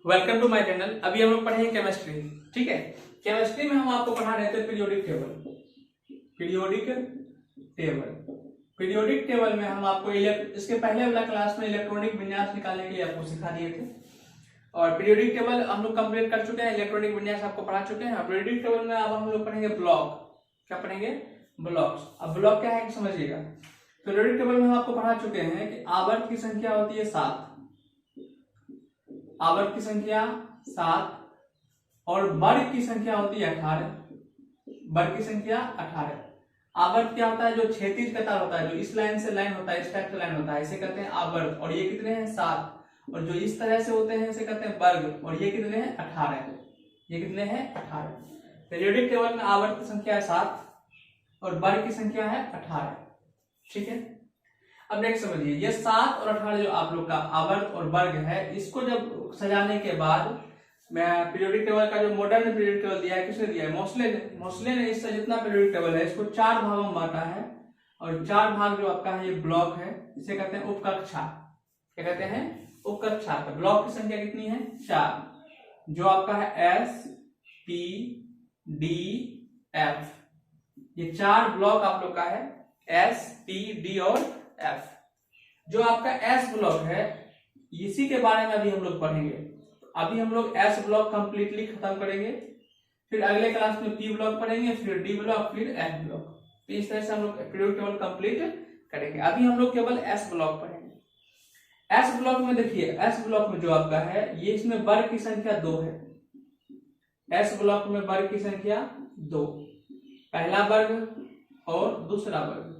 Welcome to my channel. अभी हम लोग पढ़ेंगे केमिस्ट्री। ठीक है, केमिस्ट्री में हम आपको पढ़ा रहे थे पीरियोडिक टेबल। पीरियोडिक टेबल में हम आपको इसके पहले वाला क्लास में इलेक्ट्रॉनिक विन्यास निकालने के लिए आपको सिखा दिए थे और पीरियोडिक टेबल हम लोग कंप्लीट कर चुके हैं। इलेक्ट्रॉनिक विन्यास आपको पढ़ा चुके हैं। पीरियोडिक टेबल में अब हम लोग पढ़ेंगे ब्लॉक। क्या पढ़ेंगे? ब्लॉक्स। अब ब्लॉक क्या है समझिएगा। पीरियोडिक टेबल में हम आपको पढ़ा चुके हैं कि आवर्त की संख्या होती है 7, आवर्त की संख्या 7 और वर्ग की संख्या होती है 18। वर्ग की संख्या 18। आवर्त क्या होता है? जो क्षैतिज कतार होता है, जो इस लाइन से लाइन होता है, इस टाइप से लाइन होता है, इसे कहते हैं आवर्त। और ये कितने हैं? 7। और जो इस तरह से होते हैं इसे कहते हैं वर्ग। और ये कितने हैं? 18। ये कितने हैं? 18। पीरियोडिक टेबल में आवर्त की संख्या है 7 और वर्ग की संख्या है 18। ठीक है, अब नेक्स्ट समझिए। ये 7 और 18 जो आप लोग का आवर्त और वर्ग है, इसको जब सजाने के बाद मैं पीरियोडिक टेबल का जो मॉडर्न पीरियोडिक टेबल दिया है, किसने दिया है? मोस्ले ने इससे जितना पीरियोडिक टेबल है इसको 4 भागों में बांटा है। और 4 भाग जो आपका है ये ब्लॉक है, इसे कहते हैं उपकक्षा। क्या कहते हैं? उपकक्षा। तो ब्लॉक की संख्या कितनी है? 4। जो आपका है एस पी डी एफ, ये 4 ब्लॉक आप लोग का है, एस पी डी और एफ। जो आपका एस ब्लॉक है इसी के बारे में अभी हम लोग पढ़ेंगे। अभी हम लोग एस ब्लॉक कंप्लीटली खत्म करेंगे, फिर अगले क्लास में पी ब्लॉक पढ़ेंगे, फिर डी ब्लॉक, फिर एफ ब्लॉक। तो इस तरह से हम लोग पीरियोडिक टेबल कंप्लीट करेंगे। अभी हम लोग केवल एस ब्लॉक पढ़ेंगे। एस ब्लॉक में देखिए, एस ब्लॉक में जो आपका है ये इसमें वर्ग की संख्या 2 है। एस ब्लॉक में वर्ग की संख्या 2, पहला वर्ग और दूसरा वर्ग,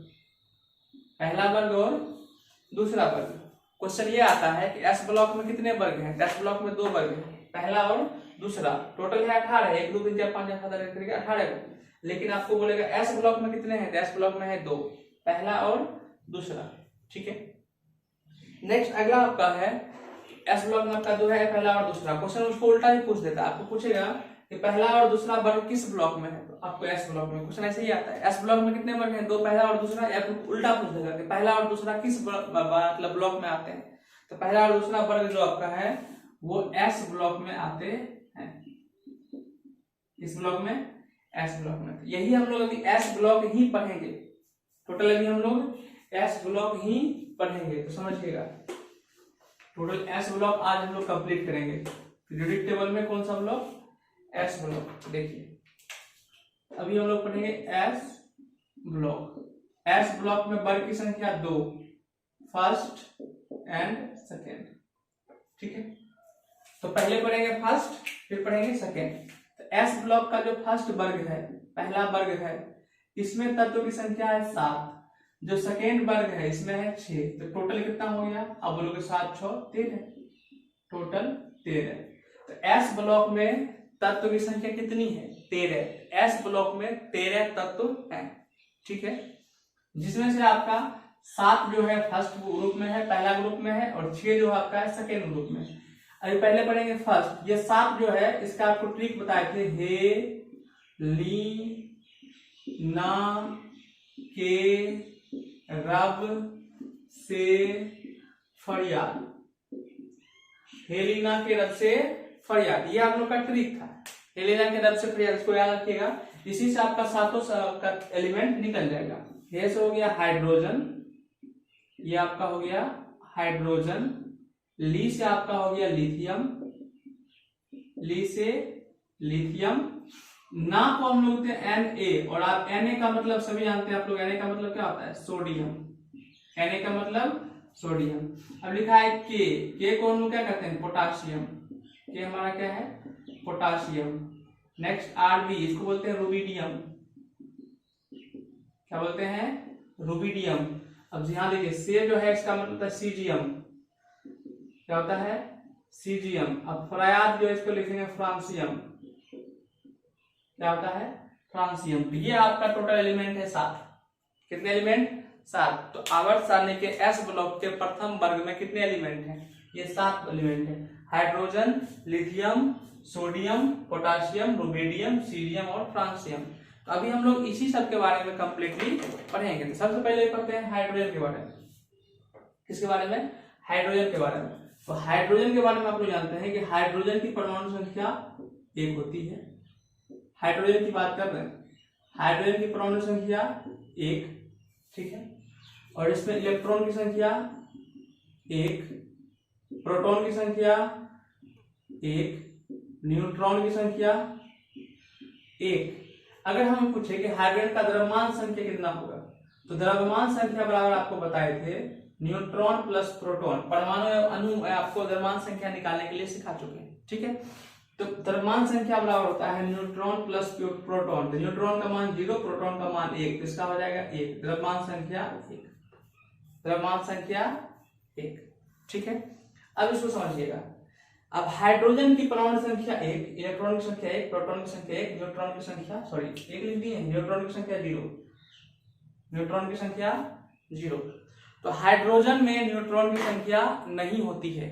पहला वर्ग और दूसरा वर्ग। क्वेश्चन ये आता है कि एस ब्लॉक में कितने वर्ग हैं? एस ब्लॉक में 2 वर्ग हैं, पहला और दूसरा। टोटल है 18, 1 2 3 4 5 6 7 8 18। लेकिन आपको बोलेगा एस ब्लॉक में कितने हैं? एस ब्लॉक में है 2, पहला और दूसरा। ठीक है, नेक्स्ट अगला आपका है एस ब्लॉक में आपका 2 है, पहला और दूसरा। क्वेश्चन उसको उल्टा ही पूछ देता है। आपको पूछेगा कि पहला और दूसरा वर्ग किस ब्लॉक में है, तो आपको एस ब्लॉक में क्वेश्चन ऐसे ही आता है। एस ब्लॉक में कितने वर्ग हैं? 2, पहला और दूसरा। या फिर उल्टा पूछ देगा कि पहला और दूसरा किस मतलब ब्लॉक में आते हैं, तो पहला और दूसरा वर्ग जो आपका है वो एस ब्लॉक में आते हैं। इस ब्लॉक में, एस ब्लॉक में। यही हम लोग अभी एस ब्लॉक ही पढ़ेंगे। टोटल अभी हम लोग एस ब्लॉक ही पढ़ेंगे, तो समझिएगा। टोटल एस ब्लॉक आज हम लोग कंप्लीट करेंगे। पीरियोडिक टेबल में कौन सा ब्लॉक? S block. देखिए अभी हम लोग पढ़ेंगे एस ब्लॉक। एस ब्लॉक में वर्ग की संख्या 2, फर्स्ट एंड सेकेंड। ठीक है, तो पहले पढ़ेंगे फर्स्ट, फिर पढ़ेंगे सेकेंड। तो एस ब्लॉक का जो फर्स्ट वर्ग है, पहला वर्ग है, इसमें तत्व की संख्या है 7। जो सेकेंड वर्ग है इसमें है 6। तो टोटल कितना हो गया? अब बोलोगे 7 6 13, टोटल 13। तो एस ब्लॉक में तत्व की संख्या कितनी है? 13। एस ब्लॉक में 13 तत्व है। ठीक है, जिसमें से आपका 7 जो है फर्स्ट ग्रुप में है, पहला ग्रुप में है, और 6 जो आपका है सेकेंड ग्रुप में। अभी पहले पढ़ेंगे फर्स्ट। ये 7 जो है इसका आपको ट्रिक बताए थे, हे ली ना के रब से फरियाद। हेलिना के रब से फरियाद, ये आप लोग का ट्रिक था। हेलिना के रब से फरियाद, इसको याद रखिएगा। इसी से आपका 7 का एलिमेंट निकल जाएगा। हे से हो गया हाइड्रोजन, ये आपका हो गया हाइड्रोजन। ली से आपका हो गया लिथियम, ली से लिथियम। ना को हम लोग Na, और आप Na का मतलब सभी जानते हैं आप लोग। Na का मतलब क्या होता है? सोडियम। Na का मतलब सोडियम। अब लिखा है के को हम लोग क्या कहते हैं? पोटासियम। के हमारा क्या है? पोटासियम। नेक्स्ट Rb, इसको बोलते हैं रुबिडियम। क्या बोलते हैं? रुबिडियम। अब यहाँ देखिए से जो है इसका मतलब है सीजियम। क्या होता है? सीजियम। अब फरायाद जो है इसको लिखेंगे फ्रांसियम। क्या होता है? फ्रांसियम। तो ये आपका टोटल एलिमेंट है 7। कितने एलिमेंट? 7। तो आवर्त सारणी के एस ब्लॉक के प्रथम वर्ग में कितने एलिमेंट हैं? ये 7 एलिमेंट है। Hydrogen, lithium, sodium, potassium, rubidium, सीरियम और फ्रांसियम। तो अभी हम लोग इसी सब के बारे में कंप्लीटली पढ़ेंगे। तो सबसे पहले पढ़ते हैं हाइड्रोजन के बारे में। किसके बारे में? हाइड्रोजन के बारे में। तो हाइड्रोजन के बारे में आप लोग जानते हैं कि हाइड्रोजन की परमाणु संख्या 1 होती है। हाइड्रोजन की बात कर रहे हैं, हाइड्रोजन की परमाणु संख्या 1, ठीक है। और इसमें इलेक्ट्रॉन की संख्या 1, प्रोटॉन की संख्या 1, न्यूट्रॉन की संख्या 1। अगर हमें पूछे कि हाइड्रोजन का द्रव्यमान संख्या कितना होगा, तो द्रव्यमान संख्या बराबर आपको बताए थे न्यूट्रॉन प्लस प्रोटॉन। परमाणु एवं अणु आपको द्रव्यमान संख्या निकालने के लिए सिखा चुके हैं, ठीक है। तो द्रव्यमान संख्या बराबर होता है न्यूट्रॉन प्लस प्रोटॉन। तो न्यूट्रॉन का मान 0, प्रोटॉन का मान 1, इसका हो जाएगा 1। द्रव्यमान संख्या 1, द्रव्यमान संख्या 1, ठीक है। अब इसको समझिएगा। अब हाइड्रोजन की परमाणु संख्या 1, इलेक्ट्रॉन की संख्या 1, प्रोटॉन की संख्या 1, न्यूट्रॉन की संख्या 1 लिख दिए, न्यूट्रॉन की संख्या 0, न्यूट्रॉन की संख्या 0। तो हाइड्रोजन में न्यूट्रॉन की संख्या नहीं होती है।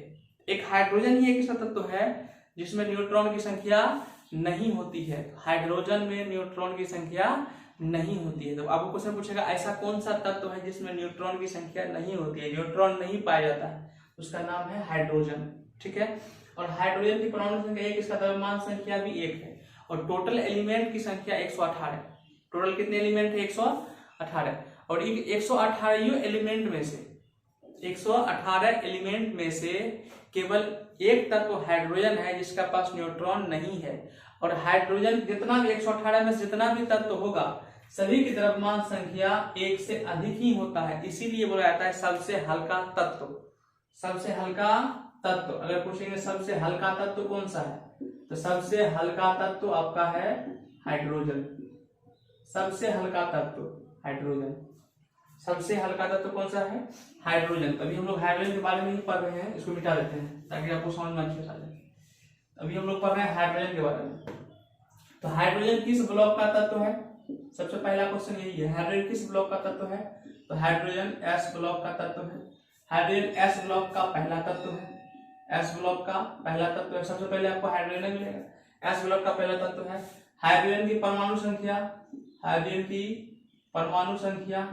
एक हाइड्रोजन ही एक ऐसा तत्व है जिसमें न्यूट्रॉन की संख्या नहीं होती है। हाइड्रोजन में न्यूट्रॉन की संख्या नहीं होती है। तो आपको क्वेश्चन पूछेगा ऐसा कौन सा तत्व है जिसमें न्यूट्रॉन की संख्या नहीं होती है, न्यूट्रॉन नहीं पाया जाता है, उसका नाम है हाइड्रोजन, ठीक है। और हाइड्रोजन की परमाणु संख्या 1, इसका द्रव्यमान संख्या भी 1 है। और टोटल एलिमेंट की संख्या 118। टोटल कितने एलिमेंट है? 118। और 118 एलिमेंट में से 118 एलिमेंट में से केवल एक तत्व हाइड्रोजन है जिसका पास न्यूट्रॉन नहीं है। और हाइड्रोजन जितना भी 118 में जितना भी तत्व होगा सभी की द्रव्यमान संख्या 1 से अधिक ही होता है, इसीलिए बोला जाता है सबसे हल्का तत्व। सबसे हल्का तत्व अगर पूछेंगे सबसे हल्का तत्व कौन सा है, तो सबसे हल्का तत्व आपका है हाइड्रोजन। सबसे हल्का तत्व हाइड्रोजन। सबसे हल्का तत्व कौन सा है? हाइड्रोजन। तभी हम लोग हाइड्रोजन के बारे में ही पढ़ रहे हैं, इसको मिटा देते हैं ताकि आपको समझ में अच्छे से आ जाए। अभी हम लोग पढ़ रहे हैं हाइड्रोजन के बारे में। तो हाइड्रोजन किस ब्लॉक का तत्व है? सबसे पहला क्वेश्चन यही है, हाइड्रोजन किस ब्लॉक का तत्व है? तो हाइड्रोजन एस ब्लॉक का तत्व है। हाइड्रोजन एस ब्लॉक का पहला तत्व है। एस ब्लॉक का पहला तत्व है। सबसे पहले आपको हाइड्रोजन मिलेगा। एस ब्लॉक का पहला तत्व है। हाइड्रोजन की परमाणु संख्या, हाइड्रोजन की परमाणु संख्या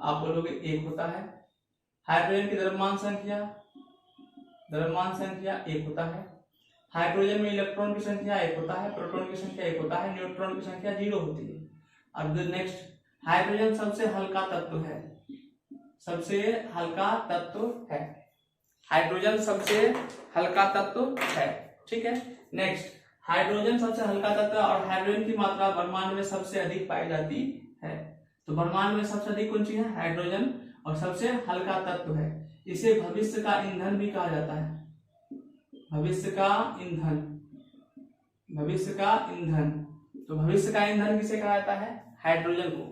आप बोलोगे 1 होता है। हाइड्रोजन की द्रव्यमान संख्या, द्रव्यमान संख्या 1 होता है। हाइड्रोजन में इलेक्ट्रॉन की संख्या 1 होता है, प्रोटॉन की संख्या 1 होता है, न्यूट्रॉन की संख्या 0 होती है। अब नेक्स्ट, हाइड्रोजन सबसे हल्का तत्व है। सबसे हल्का तत्व है हाइड्रोजन, सबसे हल्का तत्व है, ठीक है। नेक्स्ट, हाइड्रोजन सबसे हल्का तत्व और हाइड्रोजन की मात्रा ब्रह्मांड में सबसे अधिक पाई जाती है। तो ब्रह्मांड में सबसे अधिक कौन सी है? हाइड्रोजन, और सबसे हल्का तत्व है। इसे भविष्य का ईंधन भी कहा जाता है। भविष्य का ईंधन, भविष्य का ईंधन। तो भविष्य का ईंधन किसे कहा जाता है? हाइड्रोजन को।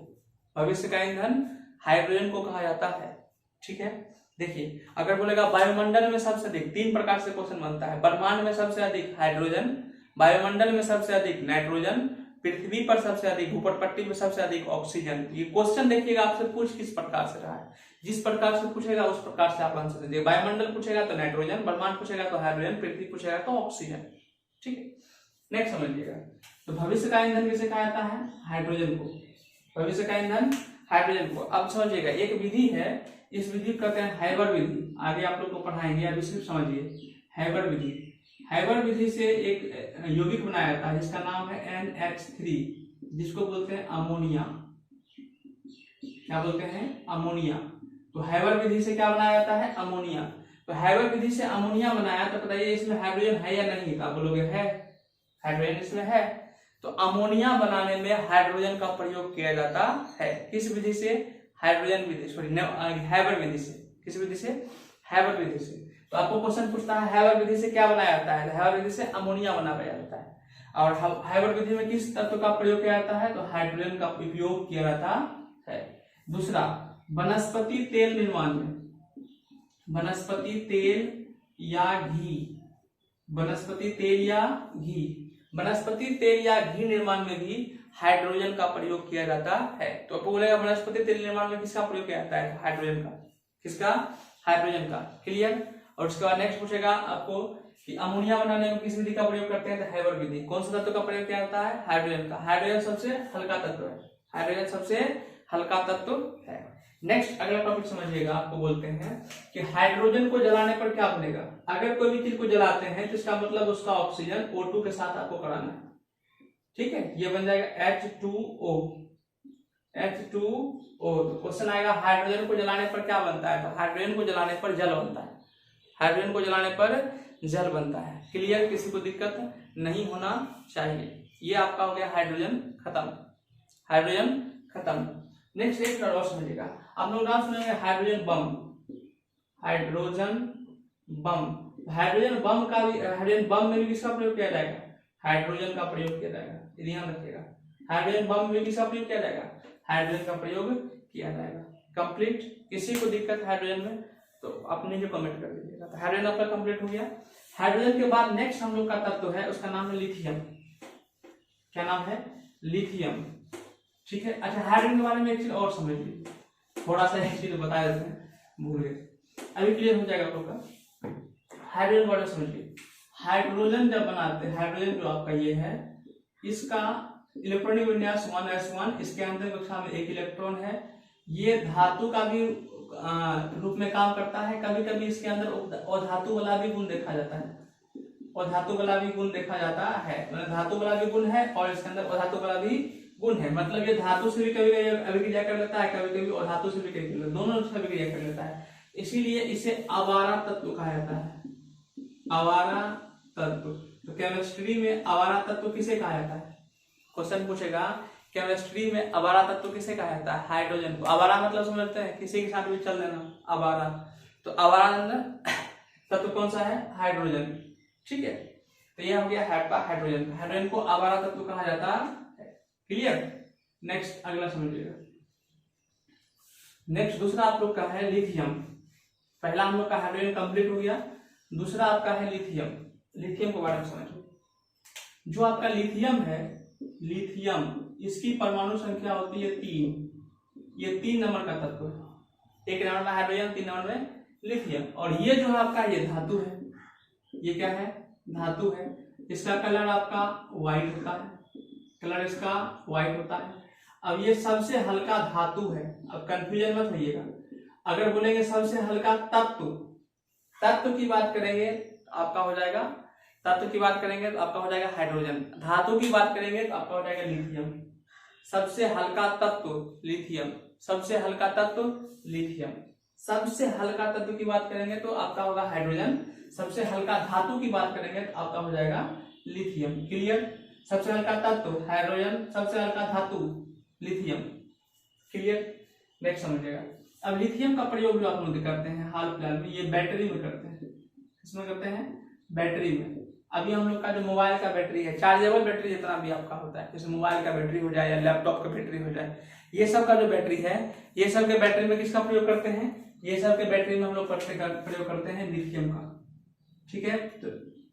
भविष्य का ईंधन हाइड्रोजन को कहा जाता है, ठीक है। देखिए, अगर बोलेगा वायुमंडल में सबसे अधिक, 3 प्रकार से क्वेश्चन बनता है। ब्रह्मांड में सबसे अधिक हाइड्रोजन, वायुमंडल में सबसे अधिक नाइट्रोजन, पृथ्वी पर सबसे अधिक, भूपट पट्टी में सबसे अधिक ऑक्सीजन। ये क्वेश्चन देखिएगा आपसे पूछ किस प्रकार से रहा है। जिस प्रकार से पूछेगा उस प्रकार से आप आंसर दीजिए। वायुमंडल पूछेगा तो नाइट्रोजन, ब्रह्मांड पूछेगा तो हाइड्रोजन, पृथ्वी पूछेगा तो ऑक्सीजन, ठीक है। नेक्स्ट समझिएगा, तो भविष्य का ईंधन किसे कहा जाता है? हाइड्रोजन को। भविष्य का ईंधन हाइड्रोजन को। अब समझिएगा, एक विधि है, इस विधि को कहते हैं हैबर विधि। आगे आप लोग को पढ़ाएंगे, अभी सिर्फ समझिए हैबर विधि। हैबर विधि से एक यौगिक बनाया जाता है जिसका नाम है NH3, जिसको बोलते हैं अमोनिया। क्या बोलते हैं? अमोनिया। तो हैबर विधि से क्या बनाया जाता है? अमोनिया। तो हैबर विधि से अमोनिया बनाया, तो बताइए इसमें हाइड्रोजन है या नहीं? आप बोलोगे है, हाइड्रोजन इसमें है। तो अमोनिया बनाने में हाइड्रोजन का प्रयोग किया जाता है। किस विधि से? हाइड्रोजन विधि, सॉरी हैबर विधि से। किस विधि से? हैबर विधि से। तो आपको क्वेश्चन पूछता है हैबर विधि से क्या बनाया जाता है? हैबर विधि से अमोनिया बनाया जाता है। और हैबर विधि में किस तत्व का प्रयोग किया जाता है? तो हाइड्रोजन का उपयोग किया जाता है। दूसरा, वनस्पति तेल निर्माण में, वनस्पति तेल या घी, वनस्पति तेल या घी, वनस्पति तेल या घी निर्माण में भी हाइड्रोजन का प्रयोग किया जाता है। तो आपको बोलेगा वनस्पति तेल निर्माण में किसका प्रयोग किया जाता है? हाइड्रोजन का। किसका? हाइड्रोजन का। क्लियर। और उसके बाद नेक्स्ट पूछेगा आपको कि अमोनिया बनाने में किस विधि का प्रयोग करते हैं? तो हैबर विधि। कौन सा तत्व का प्रयोग किया जाता है? हाइड्रोजन का। हाइड्रोजन सबसे हल्का तत्व है। हाइड्रोजन सबसे हल्का तत्व है। नेक्स्ट अगला टॉपिक समझिएगा, आपको बोलते हैं कि हाइड्रोजन को जलाने पर क्या बनेगा। अगर कोई भी चीज को जलाते हैं तो इसका मतलब उसका ऑक्सीजन O2 के साथ आपको कराना है, ठीक है। ये बन जाएगा H2O। तो क्वेश्चन आएगा हाइड्रोजन को जलाने पर क्या बनता है, तो हाइड्रोजन को जलाने पर जल बनता है। हाइड्रोजन को जलाने पर जल बनता है। क्लियर, किसी को दिक्कत नहीं होना चाहिए। ये आपका हो गया हाइड्रोजन खत्म, हाइड्रोजन खत्म। नेक्स्ट एक और समझिएगा, आप लोग नाम सुनेंगे hydrogen bomb. Hydrogen bomb, hydrogen bomb का भी, हाइड्रोजन बम में भी किसका प्रयोग किया जाएगा, हाइड्रोजन का प्रयोग किया जाएगा। ध्यान रखिएगा, हाइड्रोजन बम में किसका प्रयोग किया जाएगा, हाइड्रोजन का प्रयोग किया जाएगा। कंप्लीट, किसी को दिक्कत हाइड्रोजन में तो अपने जो कमेंट कर दीजिएगा। तो हाइड्रोजन आपका कंप्लीट हो गया। हाइड्रोजन के बाद नेक्स्ट हम लोग का तत्व है, उसका नाम है लिथियम। क्या नाम है, लिथियम, ठीक है। अच्छा, हाइड्रोजन के बारे में एक चीज और समझ लीजिए, थोड़ा सा एक चीज बता देते हैं, भूल गए, अभी क्लियर हो जाएगा आपका। हाइड्रोजन वर्ड समझिए, हाइड्रोजन जब बनाते हैं, हाइड्रोजन जो आपका ये है, इसका इलेक्ट्रॉनिक विन्यास 1s1, इसके अंदर कक्षा में एक इलेक्ट्रॉन है। ये धातु का भी रूप में काम करता है। कभी कभी इसके अंदर अधातु वाला भी गुण देखा जाता है, अधातु वाला भी गुण देखा जाता है। मतलब धातु वाला भी गुण है और इसके अंदर अधातु वाला भी गुण है। मतलब ये धातु से भी कभी अभिक्रिया कर लेता है, कभी कभी अधातु से भी दोनों से अभिक्रिया कर लेता है। इसीलिए इसे आवारा तत्व कहा जाता है, आवारा तत्व। तो केमिस्ट्री में आवारा तत्व किसे कहा जाता है, क्वेश्चन पूछेगा केमिस्ट्री में आवारा तत्व किसे कहा जाता है, हाइड्रोजन को। आवारा मतलब समझते हैं, किसी के साथ भी चल देना, आवारा। तो आवारा तत्व कौन सा है, हाइड्रोजन, ठीक है। तो यह हो गया हाइड्रोजन। हाइड्रोजन को आवारा तत्व कहा जाता है। क्लियर। नेक्स्ट अगला समझिएगा। नेक्स्ट दूसरा आप लोग का है लिथियम। पहला हम लोग का हाइड्रोजन कंप्लीट हो गया, दूसरा आपका है लिथियम। लिथियम के बारे में समझो। जो आपका लिथियम है, लिथियम, इसकी परमाणु संख्या होती है 3। ये 3 नंबर का तत्व है। 1 नंबर में हाइड्रोजन, 3 नंबर में लिथियम। और ये जो है आपका, ये धातु है। ये क्या है, धातु है। इसका कलर आपका व्हाइट होता है, कलर इसका व्हाइट होता है। अब ये सबसे हल्का धातु है। अब कंफ्यूजन मत होइएगा, अगर बोलेंगे सबसे हल्का तत्व, तत्व की बात करेंगे आपका हो जाएगा, तत्व की बात करेंगे तो आपका हो जाएगा हाइड्रोजन। धातु की बात करेंगे तो आपका हो जाएगा लिथियम। सबसे हल्का तत्व लिथियम, सबसे हल्का तत्व लिथियम। सबसे हल्का तत्व की बात करेंगे तो आपका होगा हाइड्रोजन। सबसे हल्का धातु की बात करेंगे तो आपका हो जाएगा लिथियम। क्लियर। सबसे हल्का तत्व हाइड्रोजन, सबसे हल्का धातु लिथियम। क्लियर। नेक्स्ट समझिएगा। अब लिथियम का प्रयोग जो आप लोग करते हैं हाल फिलहाल में, ये बैटरी में करते हैं। किसमें करते हैं, बैटरी में। अभी हम लोग का जो मोबाइल का बैटरी है, चार्जेबल बैटरी जितना भी आपका होता है, जैसे मोबाइल का बैटरी हो जाए या लैपटॉप का बैटरी हो जाए, ये सब का जो बैटरी है, ये सब के बैटरी में किसका प्रयोग करते हैं, ये सब के बैटरी में हम लोग प्रयोग करते हैं लिथियम का। ठीक है। तो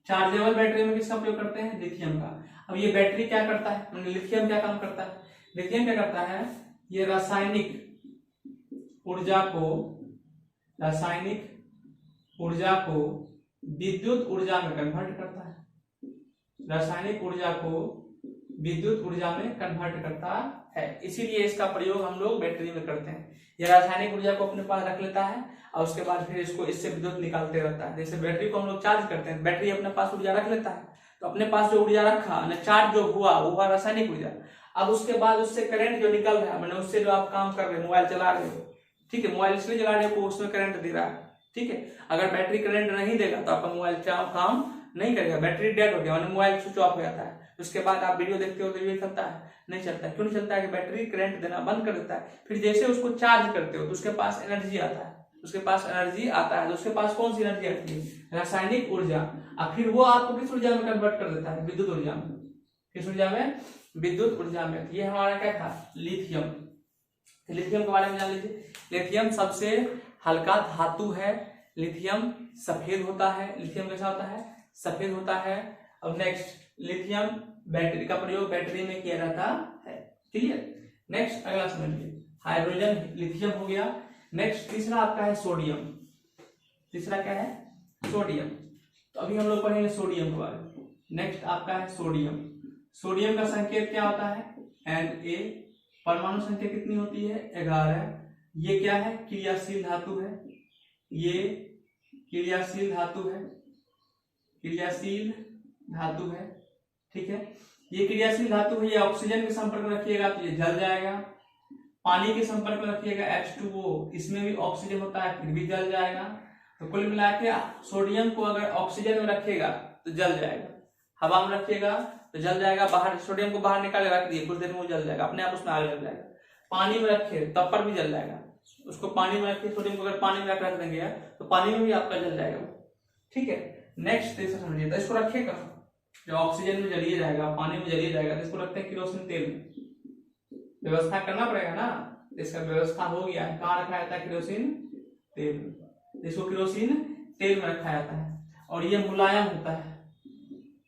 चार्जेबल बैटरी में किसका प्रयोग करते हैं, लिथियम का। अब ये बैटरी क्या करता है, लिथियम क्या काम करता है, लिथियम क्या करता है, ये रासायनिक ऊर्जा को विद्युत ऊर्जा में कन्वर्ट करता है। रासायनिक ऊर्जा को विद्युत ऊर्जा में कन्वर्ट करता है, इसीलिए इसका प्रयोग हम लोग बैटरी में करते हैं। यह रासायनिक ऊर्जा को अपने पास रख लेता है और उसके बाद फिर इसको इससे विद्युत निकालते रहता है। जैसे बैटरी को हम लोग चार्ज करते हैं, बैटरी अपने पास ऊर्जा रख लेता है, तो अपने पास जो ऊर्जा रखा, चार्ज जो हुआ वो हुआ रासायनिक ऊर्जा। अब उसके बाद उससे करंट जो निकल रहा है, मैंने उससे जो आप काम कर रहे हो, मोबाइल चला रहे हो, ठीक है, मोबाइल इसलिए चला रहे हो उसमें करंट दे रहा है। ठीक है। अगर बैटरी करंट नहीं देगा तो आपका मोबाइल काम नहीं करेगा, बैटरी डेड हो गया, मतलब मोबाइल स्विच ऑफ हो जाता है। उसके बाद आप वीडियो देखते हो तो वीडियो चलता है, नहीं चलता है। क्यों नहीं चलता है, कि बैटरी करंट देना बंद कर देता है। फिर जैसे उसको चार्ज करते हो तो उसके पास एनर्जी आता है, उसके पास एनर्जी आता है, तो उसके पास कौन सी एनर्जी आती है, रासायनिक ऊर्जा। और फिर वो आपको किस ऊर्जा में कन्वर्ट कर देता है, विद्युत ऊर्जा में। किस ऊर्जा में, विद्युत ऊर्जा में। ये हमारा क्या था, लिथियम। लिथियम के बारे में जान लीजिए। लिथियम सबसे हल्का धातु है। लिथियम सफेद होता है। लिथियम कैसा होता है, सफेद होता है। अब नेक्स्ट, लिथियम बैटरी का प्रयोग बैटरी में किया जाता है। क्लियर। नेक्स्ट अगला समझिए, हाइड्रोजन लिथियम हो गया। नेक्स्ट तीसरा आपका है सोडियम। तीसरा क्या है, सोडियम। तो अभी हम लोग पढ़ेंगे सोडियम के बारे में। नेक्स्ट आपका है सोडियम। सोडियम का संकेत क्या होता है, Na। परमाणु संख्या कितनी होती है, 11। ये क्या है? क्रियाशील धातु है, ये क्रियाशील धातु है, क्रियाशील धातु है, ठीक है। ये क्रियाशील धातु है, ये ऑक्सीजन के संपर्क में रखिएगा तो ये जल जाएगा, पानी के संपर्क में रखिएगा H2O, इसमें भी ऑक्सीजन होता है फिर भी जल जाएगा। तो कुल मिला के सोडियम को अगर ऑक्सीजन में रखिएगा तो जल जाएगा, हवा में रखिएगा तो जल जाएगा, बाहर सोडियम को बाहर निकाल के रख दिए कुछ देर में वो जल जाएगा, अपने आप उसमें आग लग जाएगा। पानी में रखे तब पर भी जल जाएगा, उसको पानी में रखे सोडियम को अगर पानी में रख देंगे तो पानी में भी आपका जल जाएगा, ठीक है। नेक्स्ट इसे समझिए, तो इसको रखिएगा जो ऑक्सीजन में जलिए जाएगा, पानी में जलिए जाएगा, तो इसको रखते हैं केरोसिन तेल में। व्यवस्था करना पड़ेगा ना, इसका व्यवस्था हो गया है। कहाँ रखा जाता है? केरोसिन तेल में। इसको केरोसिन तेल में रखा जाता है और ये मुलायम होता है।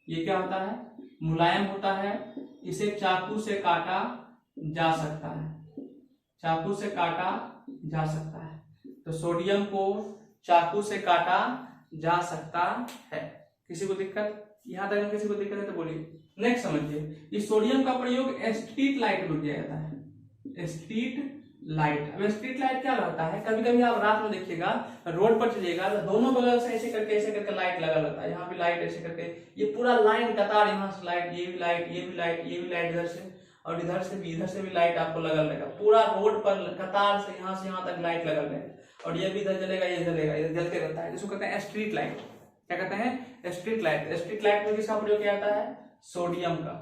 ये क्या होता है? मुलायम होता है। इसे चाकू से काटा जा सकता है, चाकू से काटा जा सकता है। तो सोडियम को चाकू से काटा जा सकता है। किसी को दिक्कत? यहां तक किसी को दिक्कत है तो बोलिए। नेक्स्ट समझिए, इस सोडियम का प्रयोग स्ट्रीट लाइट में किया जाता है। स्ट्रीट लाइट, अब स्ट्रीट लाइट क्या रहता है? कभी कभी आप रात में देखिएगा, रोड पर चलिएगा तो दोनों बगल से ऐसे करके लाइट लगा रहता है। यहाँ भी लाइट ऐसे करके, ये पूरा लाइन कतार, यहाँ से लाइट, ये भी लाइट, ये भी लाइट, ये भी लाइट, इधर से और इधर से भी लाइट आपको लगा रहेगा। पूरा रोड पर कतार से यहाँ तक लाइट लगा रहेगा और ये भी इधर जलेगा, ये जलेगा, इधर जलते रहता है। इसको कहते हैं स्ट्रीट लाइट। क्या कहते हैं? Street light. स्ट्रीट लाइट में किसका प्रयोग किया जाता है? सोडियम का।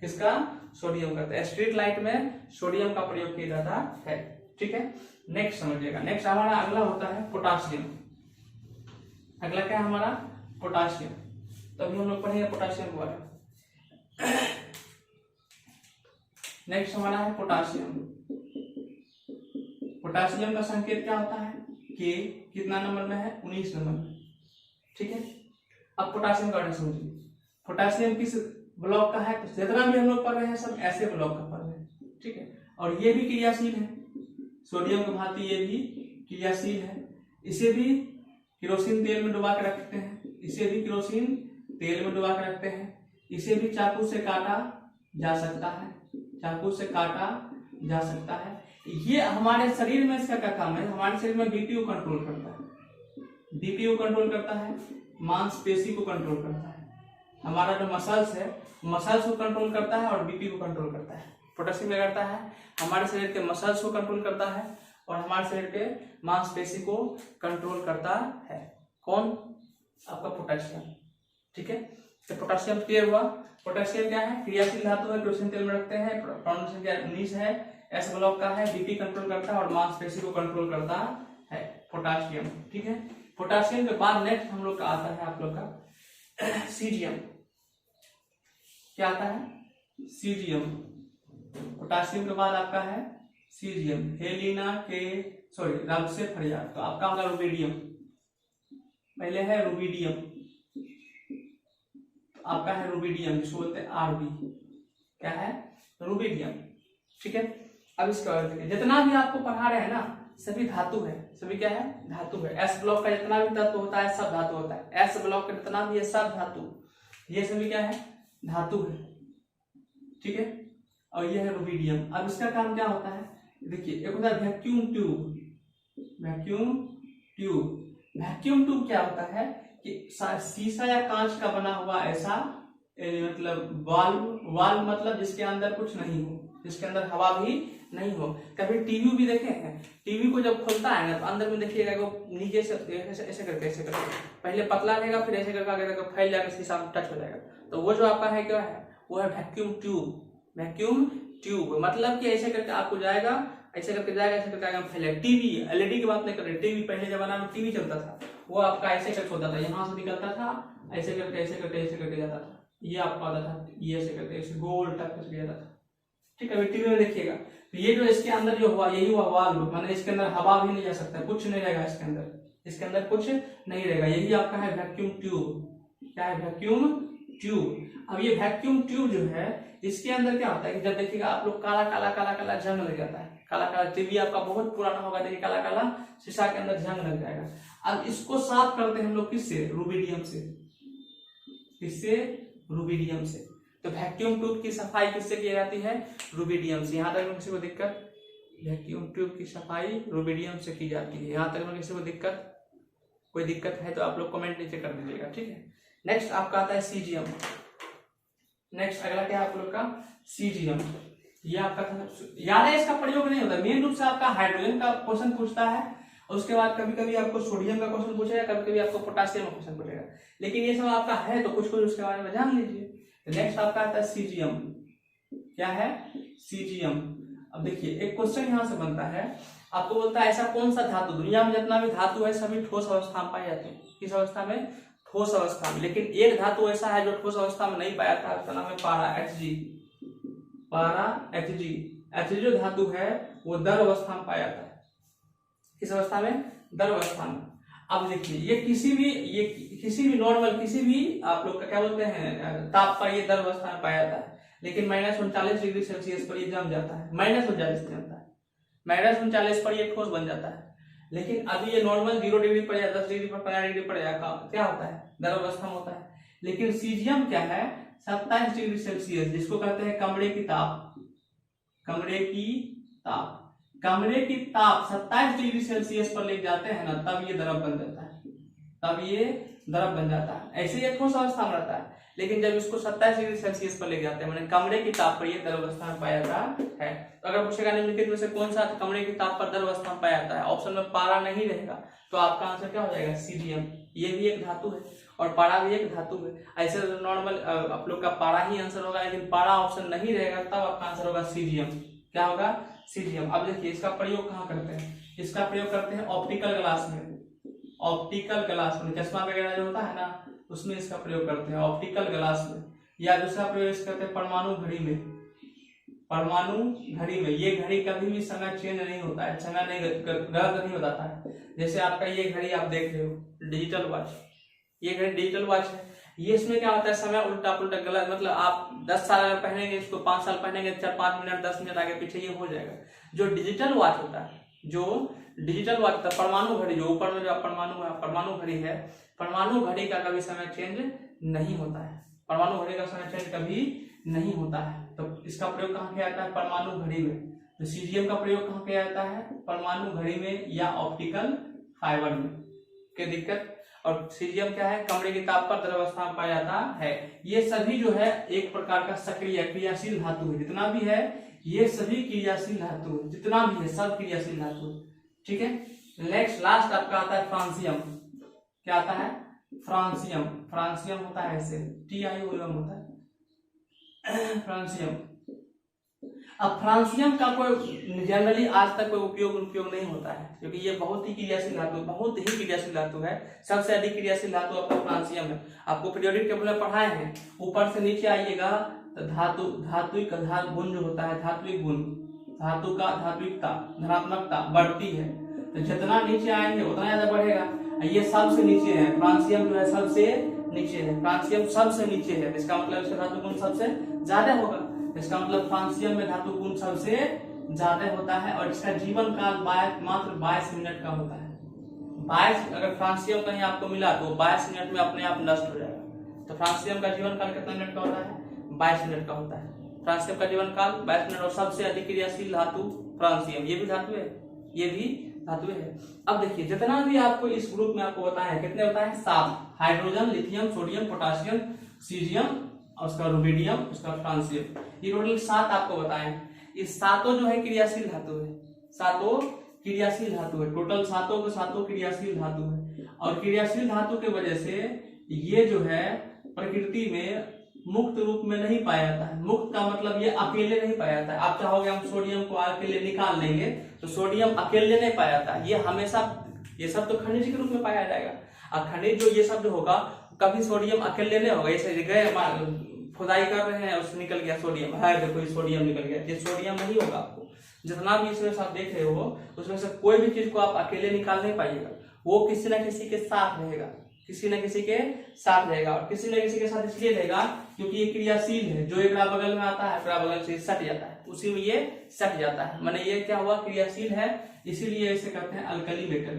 किसका? सोडियम का। तो स्ट्रीट लाइट में सोडियम का प्रयोग किया जाता है, ठीक है। नेक्स्ट समझिएगा, नेक्स्ट हमारा अगला होता है पोटासियम। अगला क्या है हमारा? पोटासियम। तो अभी हम लोग पढ़ेंगे पोटासियम के बारे में। नेक्स्ट हमारा है पोटासियम। पोटासियम का संकेत क्या होता है? के। कितना नंबर में है? 19 नंबर में, ठीक है। अब पोटासियम का बारे में समझिए। पोटासियम किस ब्लॉक का है? तो जितना भी हम लोग पढ़ रहे हैं सब ऐसे ब्लॉक का पढ़ रहे हैं, ठीक है। और ये भी क्रियाशील है, सोडियम की भांति ये भी क्रियाशील है। इसे भी केरोसिन तेल में डुबा के रखते हैं, इसे भी केरोसिन तेल में डुबा के रखते हैं। इसे भी चाकू से काटा जा सकता है, चाकू से काटा जा सकता है। ये हमारे शरीर में इसका क्या काम है? हमारे शरीर में बीपी को कंट्रोल करता है, बीपी को कंट्रोल करता है, मांसपेशी को कंट्रोल करता है। हमारा जो मसल्स है, मसल्स को कंट्रोल करता है और बीपी को कंट्रोल करता है। पोटेशियम क्या करता है? हमारे शरीर के मसल्स को कंट्रोल करता है और हमारे शरीर के मांसपेशी को कंट्रोल करता है। कौन? आपका पोटेशियम, ठीक है। तो पोटेशियम क्लियर हुआ। पोटेशियम क्या है? क्रियाशील धातु है, केरोसिन तेल में रखते हैं, परमाणु संख्या 19 है, एस ब्लॉक का है, बीपी कंट्रोल करता है और मांसपेशी को कंट्रोल करता है पोटेशियम, ठीक है। पोटेशियम के बाद नेक्स्ट हम लोग का आता है आप लोग का सीजियम। क्या आता है? सीजियम। पोटेशियम के बाद आपका है सीजियम। हेलिना के रब से फरियाद, तो आपका होगा रुबिडियम। पहले है रुबिडियम, तो आपका है रुबिडियम, जिसको बोलते हैं आरबी। क्या है? रुबिडियम, ठीक है। अब इसका अर्थ देखिए, जितना भी आपको पढ़ा रहे हैं ना सभी धातु है। सभी क्या है? धातु है। एस ब्लॉक का जितना भी तत्व होता है सब धातु होता है। एस ब्लॉक का जितना भी है सब धातु, ये सभी क्या है? धातु है, ठीक है। और ये है रुबिडियम। अब इसका काम क्या होता है? देखिए, एक होता है vacuum tube. Vacuum tube, vacuum tube क्या होता है कि शीशा या कांच का बना हुआ ऐसा मतलब वाल्व मतलब जिसके अंदर कुछ नहीं हो, जिसके अंदर हवा भी नहीं हो। कभी टीवी भी देखे हैं? टीवी को जब खोलता है ना तो अंदर में देखिएगा कि नीचे से ऐसे करके पहले पतला रहेगा, फिर ऐसे करके फैल जाएगा, शीशा में टच हो जाएगा। तो वो जो आपका है क्या है? वो है वैक्यूम ट्यूब। वैक्यूम ट्यूब मतलब कि ऐसे करके आपको जाएगा, ऐसे करके जाएगा, ऐसे करके आगे फैलेगा। टीवी, एलईडी की बात नहीं कर रहे, टीवी पहले जमाना में टीवी चलता था, वो आपका ऐसे करके होता था, यहाँ से निकलता था, ऐसे करके जाता था, ये आपका आता था, ये ऐसे करके ऐसे गोल टाइप से जाता था, ठीक है। अभी टीवी में देखिएगा तो ये जो इसके अंदर जो हुआ, यही हुआ वाल्व, माने इसके अंदर हवा भी नहीं जा सकता, कुछ नहीं रहेगा इसके अंदर, इसके अंदर कुछ नहीं रहेगा। यही आपका है वैक्यूम ट्यूब। क्या है? Vacuum tube. अब ये वैक्यूम ट्यूब जो है, इसके अंदर क्या होता है कि जब देखिएगा आप लोग काला जंग लग जाता है, काला टीवी आपका बहुत पुराना होगा, देखिए काला शीशा के अंदर जंग लग जाएगा। अब इसको साफ करते हैं हम लोग किससे? रुबिडियम से। किससे? रुबिडियम से। तो वैक्यूम ट्यूब की सफाई किससे की जाती है? रुबिडियम से। यहां तक किसी को दिक्कत? वैक्यूम ट्यूब की सफाई रुबिडियम से की जाती है। यहाँ तक में किसी को कोई दिक्कत है तो आप लोग कमेंट नीचे कर दीजिएगा, ठीक है। नेक्स्ट आपका आता है सीजीएम। नेक्स्ट अगला क्या है आप लोग का सीजीएम। ये आपका याद है, इसका प्रयोग नहीं होता, मेन रूप से आपका हाइड्रोजन का क्वेश्चन पूछता है, और उसके बाद कभी कभी आपको सोडियम का क्वेश्चन पूछेगा, कभी कभी आपको पोटासियम का क्वेश्चन पूछेगा, लेकिन ये सब आपका है तो कुछ उसके बारे में जान लीजिए। नेक्स्ट आपका आता है सीजीएम। क्या है सीजीएम। अब देखिए एक क्वेश्चन यहाँ से बनता है, आपको बोलता है ऐसा कौन सा धातु, दुनिया में जितना भी धातु है सभी ठोस अवस्था में पाए जाते हैं। किस अवस्था में? ठोस अवस्था में। लेकिन एक धातु ऐसा है जो ठोस अवस्था में नहीं पाया था, उसका नाम है पारा, Hg। पारा Hg जो धातु है वो द्रव अवस्था में पाया जाता है। किस अवस्था में? द्रव अवस्था में। अब देखिए ये किसी भी नॉर्मल, किसी भी आप लोग का क्या बोलते हैं ताप पर ये द्रव अवस्था में पाया जाता है, लेकिन -39 डिग्री सेल्सियस पर ये जम जाता है। -39 जमता है, -39 पर ये ठोस बन जाता है। लेकिन अभी ये नॉर्मल 0 डिग्री पर या 10 डिग्री पर 15 डिग्री पर क्या होता है? द्रव अवस्था में होता है। लेकिन सीजियम क्या है? 27 डिग्री सेल्सियस, जिसको कहते हैं कमरे की ताप। कमरे की ताप 27 डिग्री सेल्सियस पर ले जाते हैं ना, तब ये द्रव बन जाता है। ऐसे ये ठोस अवस्था में रहता है, लेकिन जब इसको 27 डिग्री सेल्सियस पर ले जाते हैं, मैंने कमरे की ताप पर ये द्रव अवस्था में पाया जाता है। तो अगर पूछेगा निम्नलिखित में से कौन सा कमरे की ताप पर द्रव अवस्था में पाया जाता है, ऑप्शन में पारा नहीं रहेगा, तो आपका आंसर क्या हो जाएगा? सीजीएम। ये भी एक धातु है और पारा भी एक धातु है। ऐसे नॉर्मल आप लोग का पारा ही आंसर होगा, लेकिन पारा ऑप्शन नहीं रहेगा, तब आपका आंसर होगा सीजीएम। क्या होगा? सीजीएम। अब देखिए इसका प्रयोग कहाँ करते हैं? इसका प्रयोग करते हैं ऑप्टिकल ग्लास में। ऑप्टिकल ग्लास में चश्मा वगैरह जो होता है ना, उसमें इसका प्रयोग करते हैं ऑप्टिकल ग्लास में। या दूसरा प्रयोग करते हैं परमाणु घड़ी में। परमाणु घड़ी में ये घड़ी कभी भी समय चेंज नहीं होता है, समय नहीं गलत नहीं बताता है। जैसे आपका ये घड़ी आप देख रहे हो डिजिटल वॉच, ये घड़ी डिजिटल वॉच है। ये इसमें क्या होता है? समय उल्टा पुल्टा गलत, मतलब आप 10 साल अगर पहनेंगे इसको, 5 साल पहनेंगे, 4-5 मिनट 10 मिनट आगे पीछे ये हो जाएगा। जो डिजिटल वॉच होता है, परमाणु घड़ी, जो ऊपर में जो परमाणु घड़ी है, परमाणु घड़ी का कभी समय चेंज नहीं होता है। परमाणु घड़ी का समय चेंज कभी नहीं होता है। तो इसका प्रयोग कहाँ किया जाता है? परमाणु घड़ी में। तो सीजीएम का प्रयोग कहाँ किया जाता है? परमाणु घड़ी में या ऑप्टिकल फाइबर में। क्या दिक्कत? और सीजियम क्या है? कमरे की ताप पर द्रव अवस्था में पाया जाता है। ये सभी जो है एक प्रकार का सक्रिय क्रियाशील धातु है। जितना भी है ये सभी क्रियाशील धातु है, जितना भी है सब क्रियाशील धातु है, ठीक है। नेक्स्ट लास्ट आपका आता है फ्रांसियम। क्या आता है? फ्रांसियम। फ्रांसियम होता है ऐसे, TiO होता है फ्रांसियम। अब फ्रांसियम का कोई जनरली आज तक कोई उपयोग नहीं होता है, क्योंकि ये बहुत ही क्रियाशील धातु है। सबसे अधिक क्रियाशील धातु आपका फ्रांसियम है। आपको पीरियोडिक टेबल में पढ़ाए हैं, ऊपर से नीचे आइएगा तो धात्विक गुण जो होता है, धात्विक गुण, धातु का धात्विकता, धनात्मकता बढ़ती है, तो जितना नीचे आएंगे उतना ज्यादा बढ़ेगा। ये सबसे नीचे है, फ्रांसियम जो है सबसे नीचे है, फ्रांसियम सबसे नीचे है, इसका मतलब इसका धातु गुण सबसे ज्यादा होगा। इसका मतलब फ्रांसियम में धातु गुण सबसे ज्यादा होता है, और इसका जीवन काल मात्र 22 मिनट का होता है। 22, अगर फ्रांसियम कहीं आपको मिला तो 22 मिनट में अपने आप नष्ट हो जाएगा। तो फ्रांसियम का जीवन काल कितना मिनट का होता है? 22 मिनट का होता है। फ्रांसियम का जीवन काल 22 मिनट, और सबसे अधिक क्रियाशील धातु फ्रांसियम। ये भी धातु है, ये भी धातु है। अब देखिए जितना भी आपको इस ग्रुप में आपको बताया है, कितने बताए हैं? 7। Hydrogen, lithium, sodium, potassium, caesium, और उसका रुबिडियम, उसका फ्रांसियम, ये टोटल 7 आपको बताए। ये सातों जो है क्रियाशील धातु है, सातों क्रियाशील धातु है। टोटल सातों के सातों क्रियाशील धातु है, और क्रियाशील धातु के वजह से ये जो है प्रकृति में मुक्त रूप में नहीं पाया जाता है। मुक्त का मतलब ये अकेले नहीं पाया जाता है। आप चाहोगे हम सोडियम को अकेले निकाल लेंगे, तो सोडियम अकेले नहीं पाया जाता है। ये हमेशा, ये सब तो खनिज के रूप में पाया जाएगा। और खनिज जो ये सब जो होगा, कभी सोडियम अकेले नहीं होगा। जैसे गए खुदाई कर रहे हैं, उससे निकल गया सोडियम, है देखो सोडियम निकल गया, ये सोडियम नहीं होगा। आपको जितना भी इसमें आप देख रहे हो, उसमें से कोई भी चीज को आप अकेले निकाल नहीं पाइएगा। वो किसी न किसी के साथ रहेगा, किसी न किसी के साथ रहेगा। और किसी न किसी के साथ इसलिए रहेगा क्योंकि ये क्रियाशील है। जो एक बगल में आता है, बगल से सट जाता है, उसी में ये सट जाता है। माने ये क्या हुआ? क्रियाशील है, इसीलिए इसे कहते हैं alkali metal.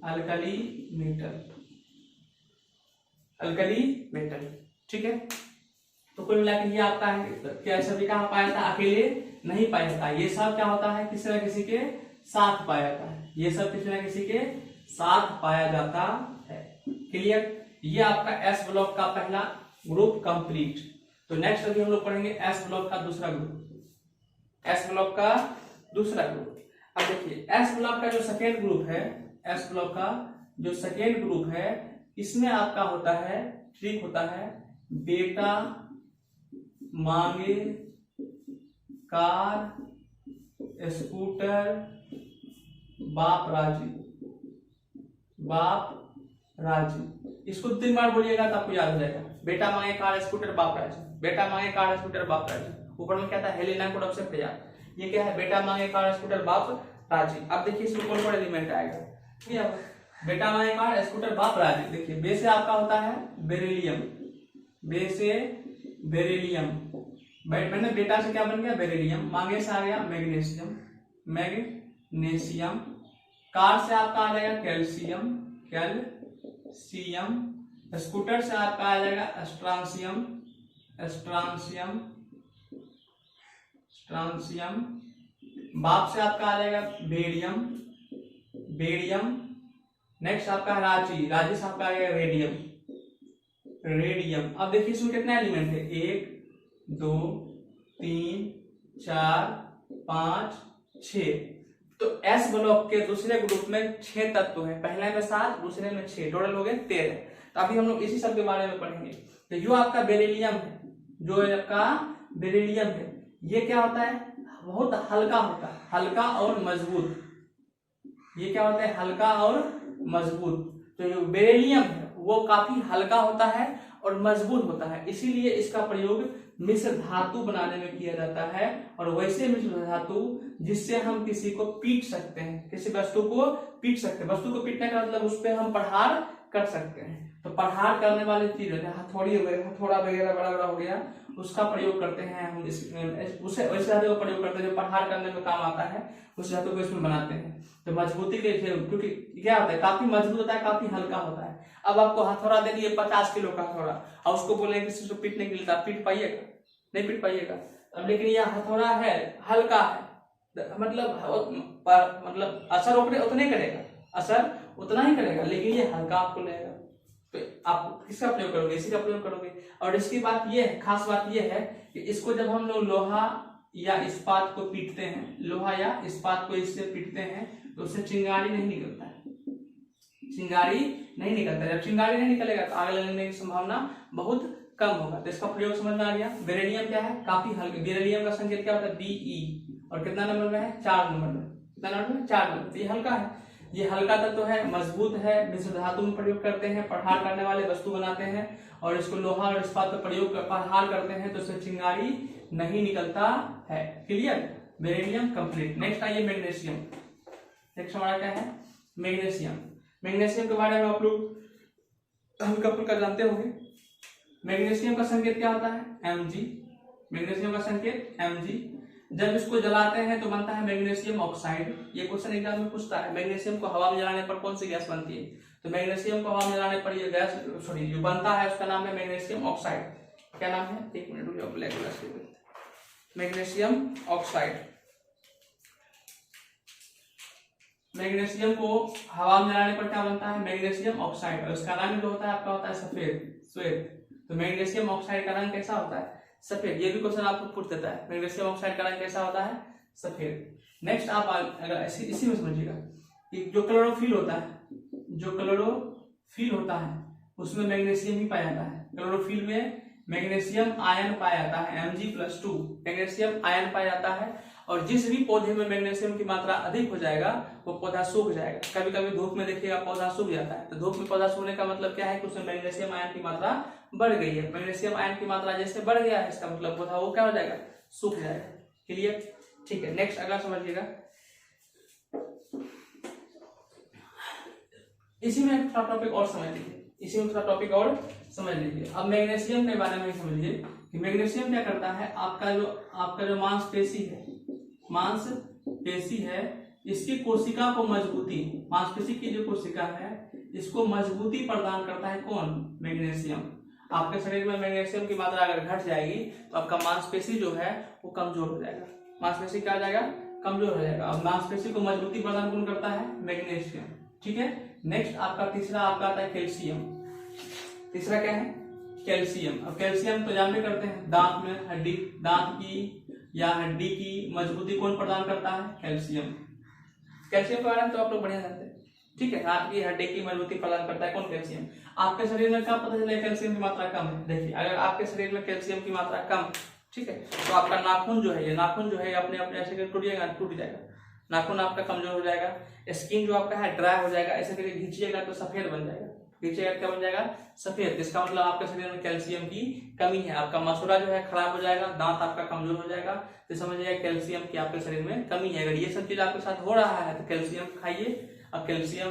Alkali metal, alkali metal, ठीक है। तो कुल मिला के ये आपका है क्या सभी कहाँ पाया जाता है, अकेले नहीं पाया जाता। ये सब क्या होता है, किसी न किसी के साथ पाया जाता है। ये सब किसी न किसी के साथ पाया जाता है। क्लियर। ये आपका एस ब्लॉक का पहला ग्रुप कंप्लीट। तो नेक्स्ट अभी हम लोग पढ़ेंगे एस ब्लॉक का दूसरा ग्रुप। एस ब्लॉक का दूसरा ग्रुप। अब देखिए एस ब्लॉक का जो सेकेंड ग्रुप है, एस ब्लॉक का जो सेकेंड ग्रुप है, इसमें आपका होता है ट्रिक होता है बेटा मांगे कार स्कूटर बाप राजी, बाप राजी। इसको 3 बार बोलिएगा तो आपको याद हो जाएगा। बेटा मांगे कार स्कूटर बाप राजी, बेटा मांगे कार स्कूटर बाप राजी। ऊपर में क्या था, हेलेना कोड ऑफ तैयार। ये क्या है, बेटा मांगे कार स्कूटर बाप राजी। अब देखिए इसमें कौन कौन एलिमेंट आएगा। ठीक है, बेटा मांगे कार स्कूटर बाप राजी। देखिए बे से आपका होता है बेरिलियम, बे से बेरिलियम। मैंने बेटा से क्या बन गया, बेरिलियम। मांगे से आ गया मैग्नीशियम, मैग्नीशियम। कार से आपका आ जाएगा कैल्शियम, कैल्शियम। स्कूटर से आपका आ जाएगा स्ट्रांसियम, स्ट्रांसियम, स्ट्रांसियम। बाप से आपका आ जाएगा बेरियम, बेरियम। नेक्स्ट आपका रांची, रांची से आपका आ जाएगा रेडियम, रेडियम। अब देखिए इसमें कितना एलिमेंट है, 1 2 3 4 5 6। तो एस ब्लॉक के दूसरे ग्रुप में 6 तत्व है, पहले में 7, दूसरे में 6, टोटल हो गए 13। तो अभी हम लोग इसी सब के बारे में पढ़ेंगे। तो जो आपका बेरिलियम है, जो आपका बेरिलियम है, ये क्या होता है, बहुत हल्का होता है, हल्का और मजबूत। ये क्या होता है, हल्का और मजबूत। तो जो बेरिलियम है वो काफी हल्का होता है और मजबूत होता है, इसीलिए इसका प्रयोग मिश्र धातु बनाने में किया जाता है। और वैसे मिश्र धातु जिससे हम किसी को पीट सकते हैं, किसी वस्तु को पीट सकते हैं। वस्तु को पीटने का मतलब उस पर हम प्रहार कर सकते हैं। तो प्रहार करने वाली चीज हथौड़ी वगैरह, हथौड़ा वगैरह बड़ा बड़ा हो गया, उसका प्रयोग करते हैं हम। उसे वैसे धातु का प्रयोग करते हैं जो प्रहार करने में काम आता है, उस धातु को इसमें बनाते हैं। तो मजबूती के लिए, क्योंकि क्या होता है, काफी मजबूत होता है, काफी हल्का होता है। अब आपको हथौड़ा दे दिए 50 किलो का हथौड़ा, और उसको बोले किसी को पीटने के लिए, पीट पाइएगा, नहीं पीट पाइएगा। अब लेकिन यह हथौड़ा है, हल्का है, मतलब असर उतने करेगा, असर उतना ही करेगा, लेकिन ये हल्का आपको लगेगा। तो आप किसका प्रयोग करोगे, इसी का प्रयोग करोगे। और इसकी बात ये है, खास बात ये है कि इसको जब हम लोग लोहा या इस्पात को पीटते हैं, लोहा या इस्पात को इससे पीटते हैं, तो उससे चिंगारी नहीं निकलता है, चिंगारी नहीं निकलता है। जब चिंगारी नहीं निकलेगा तो आग लगने की संभावना बहुत कम होगा। तो इसका प्रयोग समझ में आ गया। बेरिलियम क्या है, काफी हल्का। बेरिलियम का संकेत क्या होता है, Be, और कितना नंबर में है, 4 नंबर में। कितना नंबर में, 4 नंबर। ये हल्का है, ये हल्का तत्व है, मजबूत है, मिश्र धातु में प्रयोग करते हैं, प्रहार करने वाले वस्तु बनाते हैं, और इसको लोहा और इस्पात पर प्रयोग प्रहार करते हैं तो इससे चिंगारी नहीं निकलता है। Clear, beryllium complete. नेक्स्ट आइए मैग्नीशियम। नेक्स्ट हमारा क्या है, मैग्नीशियम। मैग्नीशियम के बारे में आप लोग हल्का फुल्का जानते होंगे। मैग्नीशियम का संकेत क्या होता है, Mg। मैग्नीशियम का संकेत Mg। जब इसको जलाते हैं तो बनता है मैग्नीशियम ऑक्साइड। ये क्वेश्चन एग्जाम में पूछता है, मैग्नीशियम को हवा में जलाने पर कौन सी गैस बनती है। तो मैग्नीशियम को हवा में जलाने पर ये गैस जो बनता है उसका नाम है मैग्नीशियम ऑक्साइड। क्या नाम है, 1 मिनट रुकिए, ब्लैक ग्लास के, मैग्नीशियम ऑक्साइड। मैग्नीशियम को हवा में जलाने पर क्या बनता है, मैग्नीशियम ऑक्साइड। और उसका रंग जो होता है आपका होता है सफेद, श्वेत। तो मैग्नीशियम ऑक्साइड का रंग कैसा होता है, सफेद। ये भी क्वेश्चन आपको पूछ देता है, मैग्नीशियम ऑक्साइड का रंग कैसा होता है, सफेद। नेक्स्ट आप अगर इसी में समझिएगा कि जो क्लोरोफिल होता है, जो क्लोरोफिल होता है उसमें मैग्नीशियम ही पाया जाता है। क्लोरोफिल में मैग्नीशियम आयन पाया जाता है, Mg+2 मैग्नीशियम आयन पाया जाता है। और जिस भी पौधे में मैग्नीशियम की मात्रा अधिक हो जाएगा वो पौधा सूख जाएगा। कभी कभी धूप में देखिएगा पौधा सूख जाता है, तो धूप में पौधा सूखने का मतलब क्या है कि उसमें मैग्नीशियम आयन की मात्रा बढ़ गई है। मैग्नीशियम आयन की मात्रा जैसे बढ़ गया है, इसका मतलब पौधा वो क्या हो जाएगा, सूख जाएगा। क्लियर, ठीक है। नेक्स्ट अगला समझिएगा, इसी में थोड़ा टॉपिक और समझ लीजिए, इसी में थोड़ा टॉपिक और समझ लीजिए। अब मैग्नीशियम के बारे में समझिए कि मैग्नीशियम क्या करता है, आपका जो मांसपेशी है, मांसपेशी है, इसकी कोशिका को मजबूती, मांसपेशी की जो कोशिका है इसको मजबूती प्रदान करता है कौन, मैग्नीशियम। आपके शरीर में मैग्नीशियम की मात्रा अगर घट जाएगी तो आपका मांसपेशी जो है वो कमजोर हो जाएगा। मांसपेशी क्या हो जाएगा? कमजोर हो जाएगा। और मांसपेशी को मजबूती प्रदान कौन करता है? मैग्नीशियम। ठीक है। नेक्स्ट आपका तीसरा आपका आता है कैल्शियम। तीसरा क्या है? कैल्शियम। अब कैल्शियम तो जानते करते हैं दांत में हड्डी, दांत की या हड्डी की मजबूती कौन प्रदान करता है? कैल्शियम। कैल्शियम के बारे में तो आप लोग बढ़िया जानते हैं। ठीक है, दांत की हड्डी की मजबूती प्रदान करता है कौन? कैल्शियम। आपके शरीर में कब पता चलेगा कैल्शियम की मात्रा कम है? देखिए, अगर आपके शरीर में कैल्शियम की मात्रा कम, ठीक है, तो आपका नाखून जो है, ये नाखून जो है अपने अपने ऐसे टूट जाएगा, नाखून आपका कमजोर हो जाएगा। स्किन जो आपका है ड्राई हो जाएगा, ऐसे करके खींचिएगा तो सफेद बन जाएगा। खींचिएगा क्या बन जाएगा? सफेद। इसका मतलब आपके शरीर में कैल्शियम की कमी है। आपका मसूड़ा जो है खराब हो जाएगा, दांत आपका कमजोर हो जाएगा, तो समझिए कैल्शियम की आपके शरीर में कमी है। अगर ये सब चीज आपके साथ हो रहा है तो कैल्शियम खाइए, अब कैल्शियम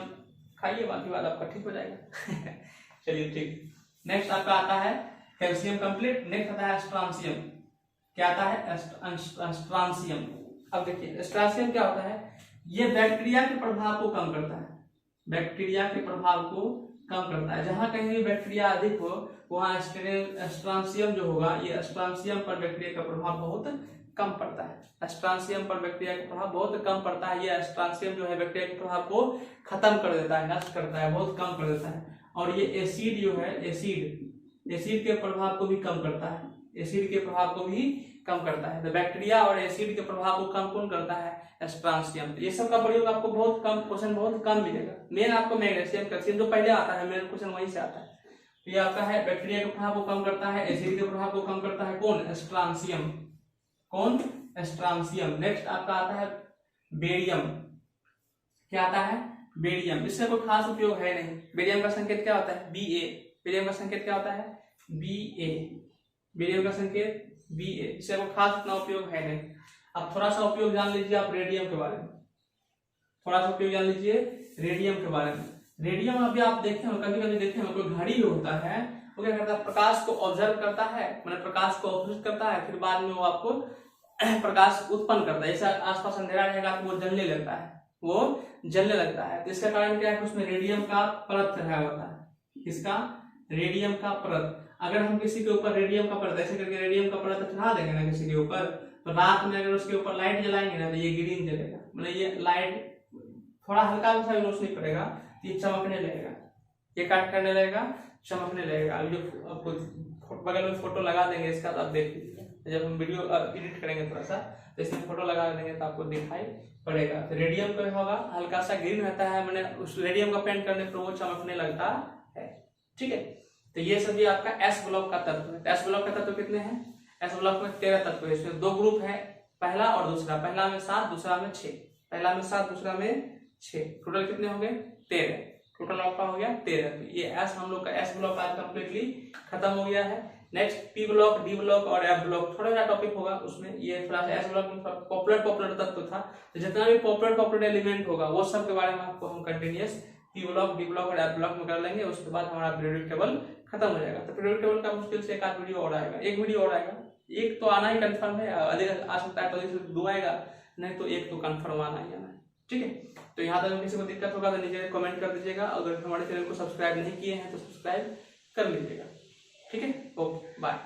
खाइए, बाकी बात आपका ठीक हो जाएगा। चलिए ठीक। नेक्स्ट आपका आता है कैल्शियम कंप्लीट। नेक्स्ट आता है स्ट्रांसियम। क्या आता है? स्ट्रांसियम। अब देखिए स्ट्रांसियम क्या होता है? ये बैक्टीरिया के प्रभाव को कम करता है। बैक्टीरिया के प्रभाव को कम करता है। जहां कहीं भी बैक्टीरिया अधिक हो वहां स्ट्रांसियम जो होगा, ये स्ट्रांसियम पर बैक्टीरिया का प्रभाव बहुत कम पड़ता है। स्ट्रांसियम पर बैक्टीरिया का प्रभाव बहुत कम पड़ता है। ये स्ट्रांसियम जो है बैक्टीरिया के प्रभाव को खत्म कर देता है, नष्ट करता है, बहुत कम कर देता है। और ये एसिड जो है, एसिड के प्रभाव को भी कम करता है। एसिड के प्रभाव को भी कम करता है। तो बैक्टीरिया और एसिड के प्रभाव को कम कौन करता है? स्ट्रांसियम। ये सब का प्रयोग आपको बहुत कम, क्वेश्चन बहुत कम मिलेगा। मेन आपको मैग्नीशियम, कैल्शियम जो पहले आता है, मेन क्वेश्चन वहीं से आता है। तो ये आपका है बैक्टीरिया के प्रभाव को कम करता है, एसिड के प्रभाव को कम करता है कौन? स्ट्रांसियम। कौन? स्ट्रांसियम। नेक्स्ट आपका आता है बेरियम। क्या आता है? बेरियम। इससे कोई खास उपयोग है नहीं। बेरियम का संकेत क्या होता है? Ba। बेरियम का संकेत क्या होता है? Ba। बेरियम का संकेत Ba। इससे कोई खास उतना उपयोग है नहीं। अब थोड़ा सा उपयोग जान लीजिए आप रेडियम के बारे में। थोड़ा सा उपयोग जान लीजिए रेडियम के बारे में। रेडियम अभी आप देखे हो, कभी कभी देखे हो, कोई घड़ी होता है वो क्या करता है? प्रकाश को ऑब्जर्व करता है, मतलब प्रकाश को अवशोषित करता है, फिर बाद में वो आपको प्रकाश उत्पन्न करता है। जैसा आसपास अंधेरा रहेगा तो वो जलने लगता है, वो जलने लगता है। तो इसका कारण क्या है? उसमें रेडियम का परत चढ़ाया होता है। किसका? रेडियम का परत। अगर हम किसी के ऊपर रेडियम का परत ऐसे करके रेडियम का परत चढ़ा देंगे ना किसी के ऊपर, तो रात में अगर उसके ऊपर लाइट जलाएंगे ना तो ये ग्रीन जलेगा, मतलब ये लाइट थोड़ा हल्का सा रोशनी पड़ेगा तो ये चमकने लगेगा, ये काट करने लगेगा, चमकने लगेगा। जो आपको बगल में फोटो लगा देंगे इसका, तो आप देख लीजिए। जब हम वीडियो एडिट करेंगे थोड़ा सा तो इसमें फोटो लगा देंगे तो आपको दिखाई पड़ेगा। तो रेडियम का होगा हल्का सा ग्रीन रहता है, मैंने उस रेडियम का पेंट करने पर वो चमकने लगता है। ठीक है, तो ये सभी आपका एस ब्लॉक का तत्व है। एस ब्लॉक का तत्व कितने हैं? एस ब्लॉक में 13 तत्व है। इसमें दो ग्रुप है, पहला और दूसरा। पहला में 7, दूसरा में 6। पहला में 7, दूसरा में 6। टोटल कितने हो गए? 13। टोटल आपका हो गया 13। ये एस, हम लोग का एस ब्लॉक आज कंप्लीटली खत्म हो गया है। Next P block, D block और एफ ब्लॉक थोड़ा सा टॉपिक होगा उसमें। ये थोड़ा सा एस ब्लॉक में पॉपुलर तत्व था, तो जितना भी पॉपुलर एलिमेंट होगा वो सब के बारे में आपको हम continuous P block, D block और एफ ब्लॉक में कर लेंगे। उसके बाद हमारा पीरियोडिक टेबल खत्म हो जाएगा। तो पीरियोडिक टेबल का मुश्किल से एक आध वीडियो और आएगा, एक वीडियो और आएगा। एक तो आना ही कंफर्म है, अधिक आ सकता है तो 2 आएगा, नहीं तो एक तो कंफर्म आना ही आना है। ठीक है, तो यहाँ तक किसी को दिक्कत होगा तो नीचे कमेंट कर दीजिएगा। अगर हमारे चैनल को सब्सक्राइब नहीं किए हैं तो सब्सक्राइब कर लीजिएगा। ठीक है, ओके, बाय।